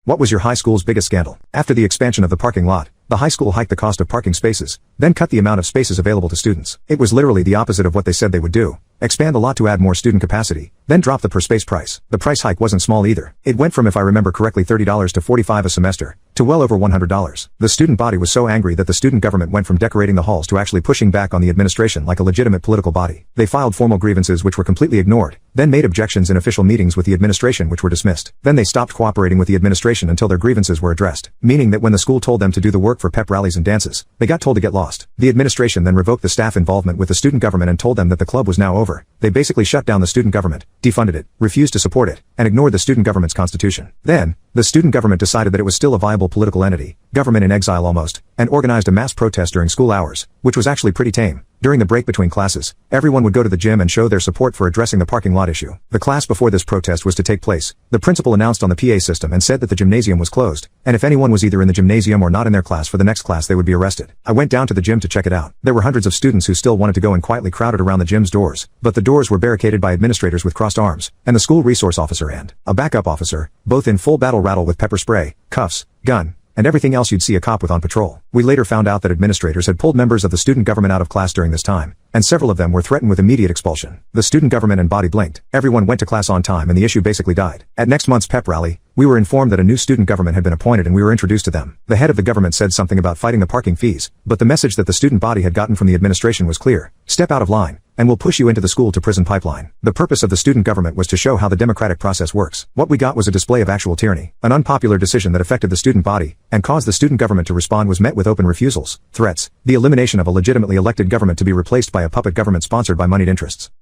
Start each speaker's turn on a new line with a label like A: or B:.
A: What was your high school's biggest scandal? After the expansion of the parking lot, the high school hiked the cost of parking spaces, then cut the amount of spaces available to students. It was literally the opposite of what they said they would do. Expand the lot to add more student capacity, then drop the per space price. The price hike wasn't small either. It went from, if I remember correctly, $30 to $45 a semester, to well over $100. The student body was so angry that the student government went from decorating the halls to actually pushing back on the administration like a legitimate political body. They filed formal grievances which were completely ignored, then made objections in official meetings with the administration which were dismissed. Then they stopped cooperating with the administration until their grievances were addressed, meaning that when the school told them to do the work for pep rallies and dances, they got told to get lost. The administration then revoked the staff involvement with the student government and told them that the club was now over. They basically shut down the student government, defunded it, refused to support it, and ignored the student government's constitution. Then, the student government decided that it was still a viable political entity, government in exile almost, and organized a mass protest during school hours, which was actually pretty tame. During the break between classes, everyone would go to the gym and show their support for addressing the parking lot issue. The class before this protest was to take place, the principal announced on the PA system and said that the gymnasium was closed, and if anyone was either in the gymnasium or not in their class for the next class they would be arrested. I went down to the gym to check it out. There were hundreds of students who still wanted to go and quietly crowded around the gym's doors, but the doors were barricaded by administrators with crossed arms, and the school resource officer and a backup officer, both in full battle rattle with pepper spray, cuffs, gun, and everything else you'd see a cop with on patrol. We later found out that administrators had pulled members of the student government out of class during this time, and several of them were threatened with immediate expulsion. The student government and body blinked. Everyone went to class on time and the issue basically died. At next month's pep rally, we were informed that a new student government had been appointed and we were introduced to them. The head of the government said something about fighting the parking fees, but the message that the student body had gotten from the administration was clear: step out of line, and we'll push you into the school to prison pipeline. The purpose of the student government was to show how the democratic process works. What we got was a display of actual tyranny. An unpopular decision that affected the student body, and caused the student government to respond, was met with open refusals, threats, the elimination of a legitimately elected government to be replaced by a puppet government sponsored by moneyed interests.